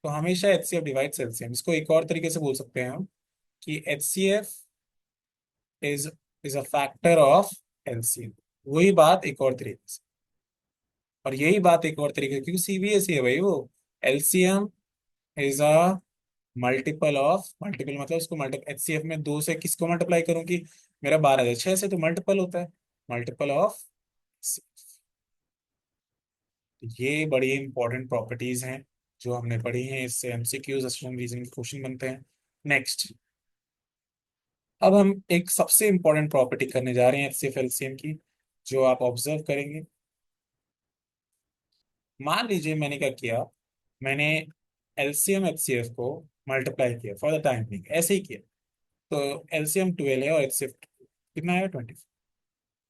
तो हमेशा एचसीएफ डिवाइड्स एलसीएम। इसको एक और तरीके से बोल सकते हैं हम कि HCF is is a factor of LCM. वही बात एक और तरीके से, और यही बात एक और तरीके से, क्योंकि सीबीएसई है भाई वो। LCM is a multiple of, multiple मतलब उसको मल्टीपल, एचसीएफ में 2 से किसको मल्टीप्लाई करूं कि मेरा 12 है, 6 से, तो मल्टीपल होता है, मल्टीपल ऑफ। ये बड़ी इंपॉर्टेंट प्रॉपर्टीज हैं जो हमने पढ़ी हैं, इससे एमसीक्यूज असिस्टेंट रीजनिंग के क्वेश्चन बनते हैं। नेक्स्ट, अब हम एक सबसे इंपॉर्टेंट प्रॉपर्टी करने जा रहे हैं एचसीएफ एलसीएम की, जो आप ऑब्जर्व करेंगे। मान लीजिए मैंने क्या किया, मैंने एलसीएम एचसीएफ को मल्टीप्लाई किया फॉर द टाइम बिंग, ऐसे ही किया। तो एलसीएम 12 है और एचसीएफ कितना है, 20।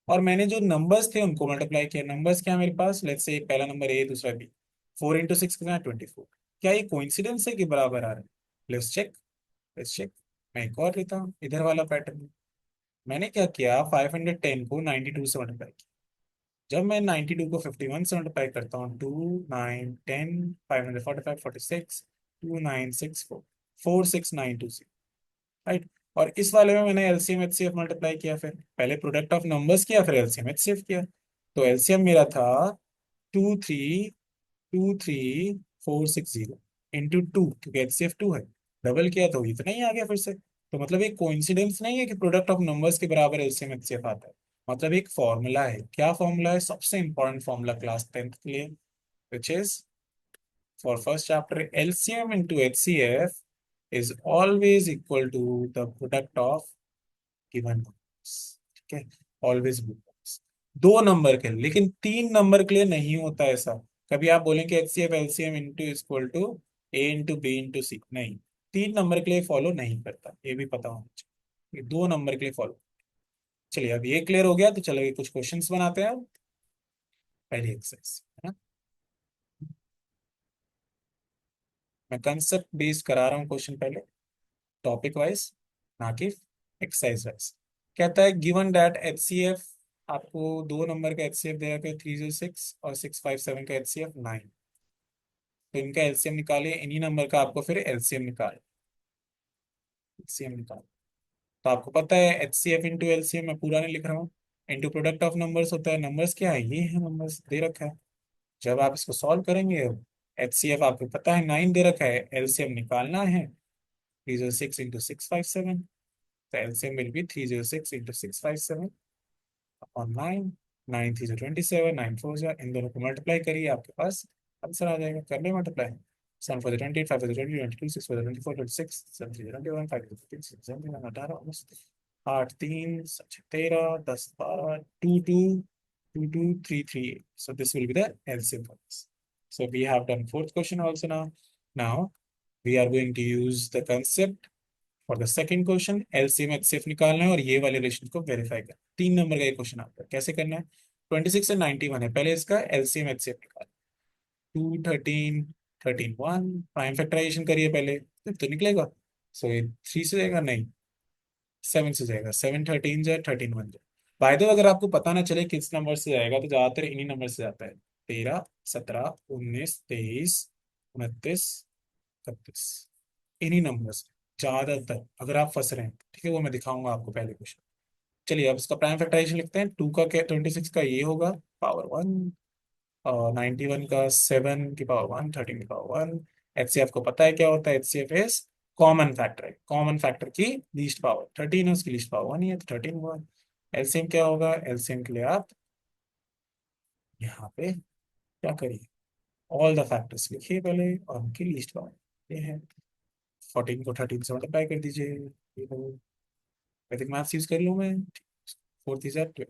और मैंने जो नंबर्स थे उनको मल्टीप्लाई किया। नंबर्स क्या है मेरे पास, लेट्स से पहला नंबर ए, दूसरा बी। 4 × 6 कितना है, 24। क्या ये कोइंसिडेंस है कि बराबर आ रहा है? Let's check, let's check. मैं एक और लेता हूँ इधर वाला पैटर्न। मैंने क्या किया, 510 को 92 से मल्टीप्लाई किया। जब मैं 92 को 51 से मल्टीप्लाई करता हूँ, 2 9 10 545 46 2964 4692, राइट। और इस वाले में मैंने एलसीएम एचसीएफ मल्टीप्लाई किया, फिर पहले प्रोडक्ट ऑफ नंबर्स किया, फिर एलसीएम एचसीएफ किया। तो एलसीएम मेरा था 232460 इंटू 2, क्योंकि एचसीएफ 2 है। डबल किया तो इतना ही आ गया फिर से। तो मतलब एक कोइंसिडेंस नहीं है कि प्रोडक्ट ऑफ नंबर्स के बराबर एलसीएम एचसीएफ आता है। मतलब एक फॉर्मूला है। क्या फॉर्मूला है? सबसे इंपॉर्टेंट फॉर्मूला क्लास 10th के लिए, which is for first chapter, LCM into HCF is always equal to the product of given numbers। ठीक है, ऑलवेज numbers। दो नंबर के लिए, लेकिन तीन नंबर के लिए नहीं होता ऐसा। कभी आप बोलेंगे HCF LCM into equal to A into B into C, नहीं। तीन नंबर के लिए फॉलो नहीं करता, ये भी पता होना चाहिए। ये दो नंबर के लिए फॉलो। चलिए, अब ये क्लियर हो गया तो चलिए कुछ क्वेश्चंस बनाते हैं अब। पहली एक्सरसाइज है ना, मैं कंसेप्ट बेस्ड करा रहा हूँ क्वेश्चन पहले, टॉपिक वाइज, ना कि एक्सरसाइज वाइज। कहता है गिवन दैट एचसीएफ, आपको दो नंबर का एचसीएफ दे रखा है 306 और 657 का एचसीएफ 9। तो इनका एलसीएम निकालिए, इन्हीं नंबर का आपको फिर एलसीएम निकाल। तो आपको पता है एचसीएफ इंटू एलसीएम, मैं पूरा नहीं लिख रहा हूँ। इंटू प्रोडक्ट ऑफ नंबर्स होता है। नंबर्स क्या है, ये है नंबर्स दे रखा है। जब आप इसको सॉल्व करेंगे, एचसीएफ आपको पता है 9 दे रखा है, एलसीएम निकालना है। 306 इंटू 657, तो एलसीएम विल बी 306 इंटू 657 और 9। 9 3 27, 9 4 इन दोनों को मल्टीप्लाई करिए, आपके पास आंसर आ जाएगा। कर ले multiply. 7 4 28, 5 4 20, 22, 6 4 24, 26, 7 3 21, 5 6 15 18, 8 3 13, 10 12, 2 2 2 2 3 3 8। So this will be the LCM for this. So we have done fourth question also now. Now we are going to use the concept for the second question. LCM HCF निकालना है और ये वाले relation को verify करना है। तीन number का ये क्वेश्चन आता है, कैसे करना है। 26 से 91 है, पहले इसका एलसीएम एचसीएफ निकाल। 2 13 13 1, प्राइम फैक्टराइजेशन करिए पहले, तो निकलेगा। सो ये 3 से जाएगा, नहीं 7 से जाएगा। 7 13 जाए, 13 1 जाए। बाय द वे, अगर आपको पता ना चले किस नंबर से जाएगा, तो ज्यादातर इन्हीं नंबर से जाता है। 13 17 19 23 29 31, इन्हीं नंबर से ज्यादातर, अगर आप फंस रहे हैं। ठीक है, वो मैं दिखाऊंगा आपको पहले क्वेश्चन। चलिए, अब इसका प्राइम फैक्टराइजेशन लिखते हैं। 2 का क्या, 26 का ये होगा पावर 1, और 91 का 7 की पावर 1, 13 की पावर 1। एचसीएफ को पता है क्या होता है, एचसीएफ इज कॉमन फैक्टर है। कॉमन फैक्टर की लीस्ट पावर 13 है, उसकी लीस्ट पावर 1 ही है, तो 13 हुआ। एलसीएम क्या होगा, एलसीएम के लिए आप यहाँ पे क्या करिए, ऑल द फैक्टर्स लिखिए पहले और उनकी लीस्ट पावर ये है। 14 को 13 से मल्टीप्लाई कर दीजिए। ये वैदिक मैथ्स यूज कर लूँ मैं। 4 3 7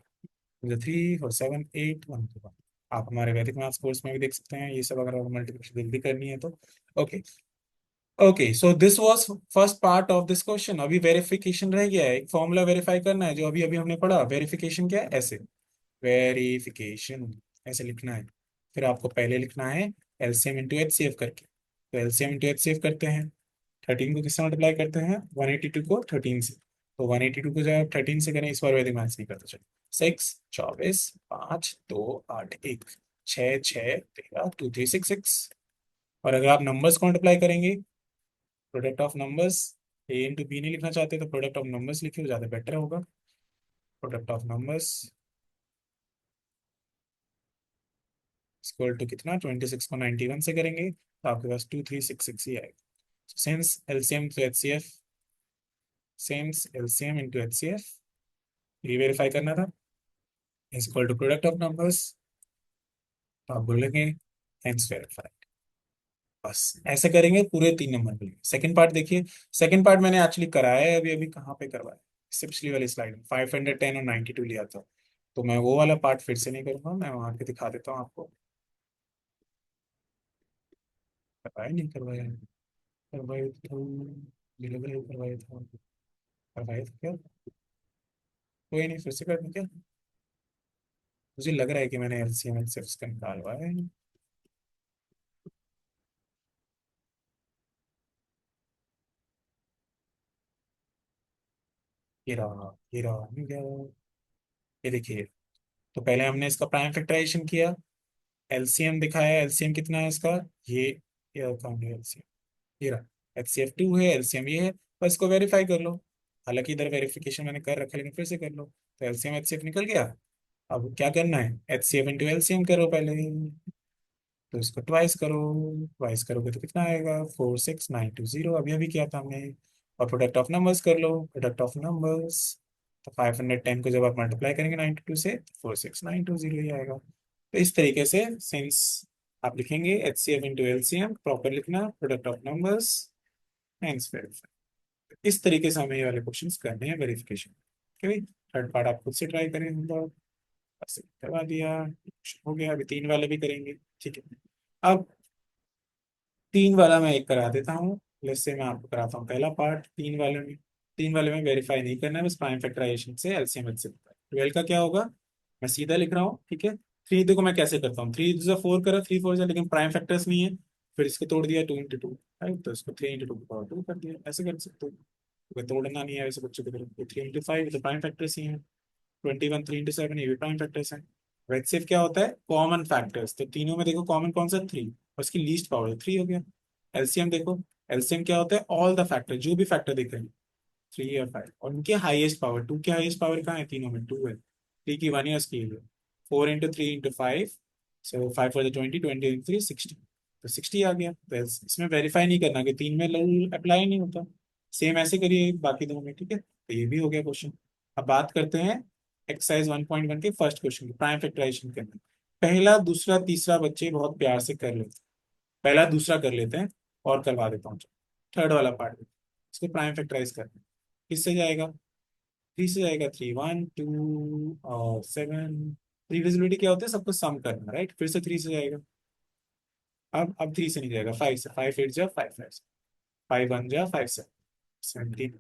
3 4 7 8 1 2 1। आप हमारे वैदिक मैथ्स कोर्स में भी देख सकते हैं ये सब, अगर मल्टीप्लिकेशन जल्दी करनी है तो। Okay, okay, so this was first part of this question. अभी वेरिफिकेशन रह गया है, एक फॉर्मूला वेरीफाई करना है जो अभी अभी हमने पढ़ा। वेरिफिकेशन क्या है, ऐसे वेरिफिकेशन ऐसे लिखना है। फिर आपको पहले लिखना है एलसीएम इंटू एचसीएफ करके। तो एलसीएम इंटू एचसीएफ करते हैं। 13 को किससे मल्टीप्लाई करते हैं, 182 को 13 से। तो 182 को जब 13 से करें, इस बार वैदिक मैथ्स नहीं करते चलो। 6 24 5 2 8 1, 6 6 13 2 3 6 6। और अगर आप नंबर्स को मल्टीप्लाई करेंगे, product of numbers, A into B नहीं लिखना चाहते तो प्रोडक्ट ऑफ नंबर्स लिखिए, वो ज्यादा बेटर होगा। Product of numbers equal to कितना, 26 को 91 से करेंगे तो आपके पास 2366 ही आएगा। Since LCM to HCF, since LCM into HCF, ये वेरीफाई करना था, is equal to product of numbers. तो आप बोलेंगे हेंस वेरीफाई। बस ऐसे करेंगे, पूरे 3 नंबर मिलेंगे। सेकंड पार्ट देखिए। सेकंड पार्ट मैंने एक्चुअली कराया है अभी अभी, कहाँ पे करवाया, इससे पिछली वाली स्लाइड में 510 और 92 लिया था। तो मैं वो वाला पार्ट फिर से नहीं करूंगा, मैं वहां पे दिखा देता हूँ आपको। करवाया नहीं करवाया, करवाया था, डिलीवरी करवाया था, करवाया था क्या? कोई नहीं, फिर से कर दूं क्या? मुझे लग रहा है कि मैंने एलसीएम से उसका निकालवा है। ये रहा मिल गया। ये देखिए, तो पहले हमने इसका प्राइम फैक्टराइजेशन किया, एलसीएम दिखाया, एलसीएम कितना है इसका, ये ये कौन है एलसीएम, ये रहा। HCF2 है, एलसीएम ये है। बस इसको वेरीफाई कर लो। हालांकि इधर वेरिफिकेशन मैंने कर रखा है, लेकिन फिर से कर लो। तो एलसीएम HCF निकल गया। अब क्या करना है, HCF into LCM करो पहले। तो इसको ट्वाइस करो। ट्वाइस करोगे तो कितना आएगा, 46920, अभी अभी किया था हमने। और प्रोडक्ट ऑफ नंबर्स कर लो, प्रोडक्ट ऑफ नंबर्स। तो 510 को जब आप मल्टीप्लाई करेंगे 92 से, तो 46920 ही आएगा। तो इस तरीके से सिंस आप लिखेंगे HCF into LCM, प्रॉपर लिखना, product of numbers, hence verify. इस तरीके से हमें ये वाले क्वेश्चंस करने हैं वेरिफिकेशन। ओके, थर्ड पार्ट आप खुद से ट्राई करें, हम लोग बस करवा दिया, हो गया। अभी 3 वाले भी करेंगे, ठीक है। अब 3 वाला मैं एक करा देता हूँ। जैसे मैं आपको कराता हूँ पहला पार्ट 3 वाले में। 3 वाले में वेरीफाई नहीं करना है, बस प्राइम फैक्टराइजेशन से एलसीएम से। 12 का क्या होगा, मैं सीधा लिख रहा हूँ, ठीक है। थ्री देखो मैं कैसे करता हूँ, 3 4 करा, 3 4 जा, लेकिन प्राइम फैक्टर्स नहीं है। फिर इसको तोड़ दिया 2 into 2, राइट, तो इसको 3 into 2 कर दिया, ऐसे कर सकते हो। अगर तोड़ना नहीं है वैसे बच्चों को, 3 into 5 तो प्राइम फैक्टर्स ही है। 21 3 into 7 ये भी प्राइम फैक्टर्स हैं। रेडसिफ क्या होता है, कॉमन फैक्टर्स। तो तीनों में देखो कॉमन कौन सा, 3, और उसकी लीस्ट पावर 3 हो गया। एलसीएम देखो, एलसीएम क्या होता है, ऑल द फैक्टर, जो भी फैक्टर दिख रहे हैं, 3 और 5, और उनके हाईएस्ट पावर, 2 की हाईएस्ट पावर कहाँ है, तीनों में 2 है। 3 की 1 है, उसकी 4 into 3 into 5, so 5 for the 20, 20 into 3 60। तो 60 आ गया। तो इसमें वेरीफाई नहीं करना कि 3 में रूल अप्लाई नहीं होता। सेम ऐसे करिए बाकी 2 में, ठीक है। तो ये भी हो गया क्वेश्चन। अब बात करते हैं एक्सरसाइज 1.1 के फर्स्ट क्वेश्चन की, प्राइम फैक्टराइजेशन करना। पहला दूसरा तीसरा बच्चे बहुत प्यार से कर लेते हैं, पहला दूसरा कर लेते हैं, और करवा देता हूँ। थर्ड वाला पार्ट इसको प्राइम फैक्टराइज करना है। किससे जाएगा, 3 से जाएगा। 3 1 2 और 7। प्रीविजिबिलिटी क्या होता है, सबको सम करना, राइट। फिर से 3 से जाएगा। अब 3 से नहीं जाएगा, 5 से। 5 8 जा 5 5, 5 1 जा 5 7, 17,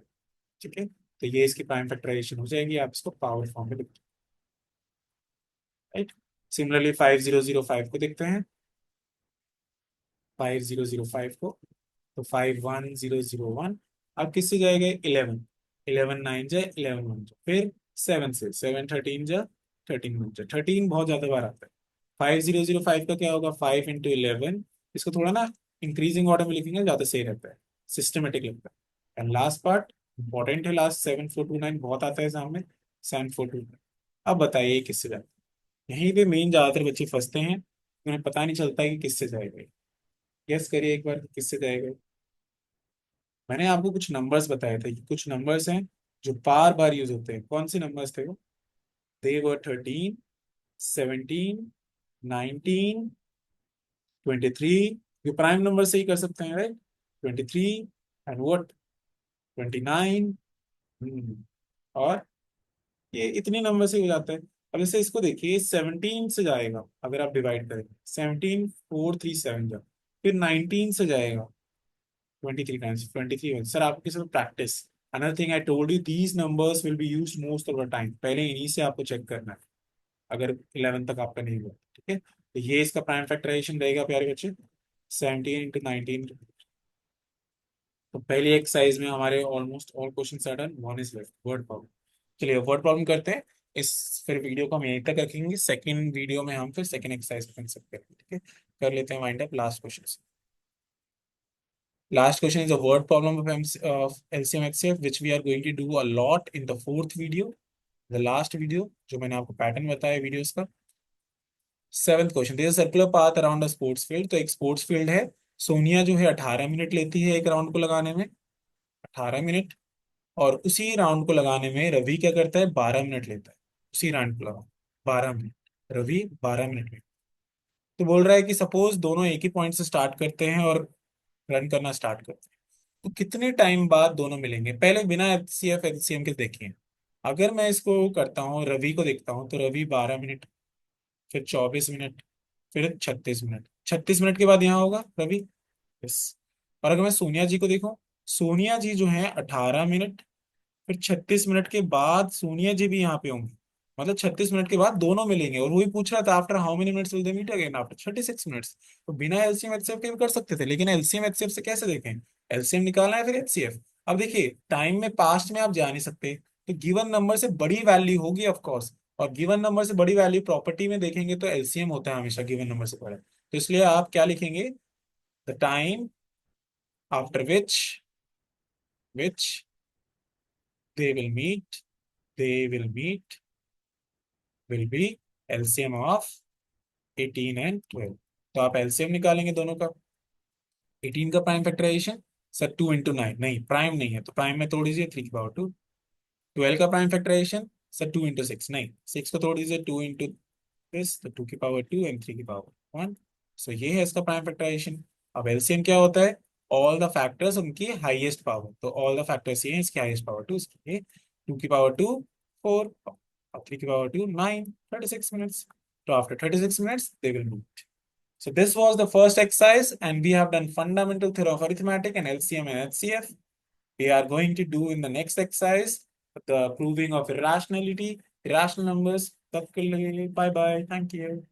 ठीक है। तो ये इसकी प्राइम फैक्टराइजेशन हो जाएगी, आप इसको पावर फॉर्म में लिख, राइट। सिमिलरली 5005 को देखते हैं, 5005 को। तो 51001, अब किससे जाएगा, 11। 11 9 जा 11 1 जा, फिर 7 से, 7 13 जा 13 1 जा, 13 बहुत ज्यादा बार आता है। 5005 का क्या होगा, 5 into 11। इसको थोड़ा ना इंक्रीजिंग ऑर्डर में लिखेंगे, ज्यादा सही रहता है, सिस्टमेटिक लगता है। एंड लास्ट पार्ट इंपॉर्टेंट है, लास्ट 7429 बहुत आता है सामने, 7429। अब बताइए ये किससे जाता है, यहीं पे मेन ज्यादातर बच्चे फंसते हैं, उन्हें पता नहीं चलता है कि किससे जाएगा। गेस करिए एक बार कि किससे जाएगा। मैंने आपको कुछ नंबर्स बताए थे कि कुछ नंबर्स हैं जो बार बार यूज होते हैं, कौन से नंबर्स थे वो, दे वर 13 17 19 23। ये प्राइम नंबर से ही कर सकते हैं, राइट। 23 and what, 29। और ये इतने नंबर से हो जाता है। अब जैसे इसको देखिए, 17 से जाएगा, अगर आप डिवाइड करें, 17 4 3 7 जा, फिर 19 से जाएगा, 23 times, 23 सर आपके साथ practice. Another thing I told you, these numbers will be used most of the time, पहले इन्हीं से आपको चेक करना है, अगर 11 तक आपका नहीं हुआ, ठीक है। तो ये इसका प्राइम फैक्टराइजेशन रहेगा प्यारे बच्चे, 17 into 19। तो पहली एक्सरसाइज में हमारे almost all question are done, one is left, word problem. चलिए वर्ड प्रॉब्लम करते हैं। इस फिर वीडियो को हम यहीं तक रखेंगे, सेकंड वीडियो में हम फिर सेकंड एक्सरसाइज को कंसेप्ट करेंगे, ठीक है। कर लेते हैं wind up last question. Last question is a word problem of LCM HCF, which we are going to do a lot in the fourth video, the last video, जो मैंने आपको पैटर्न बताया वीडियोस का। Seventh question, there circular path around a sports field. तो एक sports field है, सोनिया जो है 18 मिनट लेती है एक राउंड को लगाने में, 18 मिनट। और उसी राउंड को लगाने में रवि क्या करता है, 12 मिनट लेता है, उसी राउंड को लगा, 12 मिनट, रवि 12 मिनट में। तो बोल रहा है कि सपोज दोनों एक ही पॉइंट से स्टार्ट करते हैं और रन करना स्टार्ट करते हैं, तो कितने टाइम बाद दोनों मिलेंगे। पहले बिना एचसीएफ एचसीएम के देखिए। अगर मैं इसको करता हूँ, रवि को देखता हूँ, तो रवि 12 मिनट, फिर 24 मिनट, फिर 36 मिनट, 36 मिनट के बाद यहाँ होगा रवि। यस। और अगर मैं सोनिया जी को देखूं, सोनिया जी जो है 18 मिनट, फिर 36 मिनट के बाद सोनिया जी भी यहाँ पे होंगी। मतलब 36 मिनट के बाद दोनों मिलेंगे। और वही पूछ रहा था after how many minutes will they meet again, after 36 minutes. तो बिना एलसीएम एचसीएफ के भी कर सकते थे, लेकिन एलसीएम एचसीएफ से कैसे देखें। एलसीएम निकालना है फिर एचसीएफ। अब देखिए टाइम में पास्ट में आप जा नहीं सकते, तो गिवन नंबर से बड़ी वैल्यू होगी ऑफ कोर्स। और गिवन नंबर से बड़ी वैल्यू प्रॉपर्टी में देखेंगे तो एलसीएम होता है हमेशा गिवन नंबर से बड़ा। तो इसलिए आप क्या लिखेंगे, the time after which they will meet, they will meet will be LCM of 18 and 12। तो आप एलसीएम निकालेंगे दोनों का। 18 का प्राइम फैक्टराइजेशन, सर 2 into 9, नहीं प्राइम नहीं है तो प्राइम में तोड़ दीजिए 3 की पावर 2। 12 का प्राइम फैक्टराइजेशन, सर 2 into 6, नहीं 6 को तोड़ दीजिए 2 into this, तो 2 की पावर 2 एंड 3 की पावर 1। सो ये है इसका प्राइम फैक्टराइजेशन। अब एलसीएम क्या होता है, ऑल द फैक्टर्स उनकी हाईएस्ट पावर। तो ऑल द फैक्टर्स ये है, इसकी हाईएस्ट पावर 2, इसकी ये 2 की पावर 2 4, और 3 की पावर 2 9, 36 मिनट्स। तो after 36 minutes they will meet. So this was the first exercise, and we have done fundamental theory of arithmetic and LCM and HCF. We are going to do in the next exercise the proving of irrationality, irrational numbers. Bye bye. Thank you.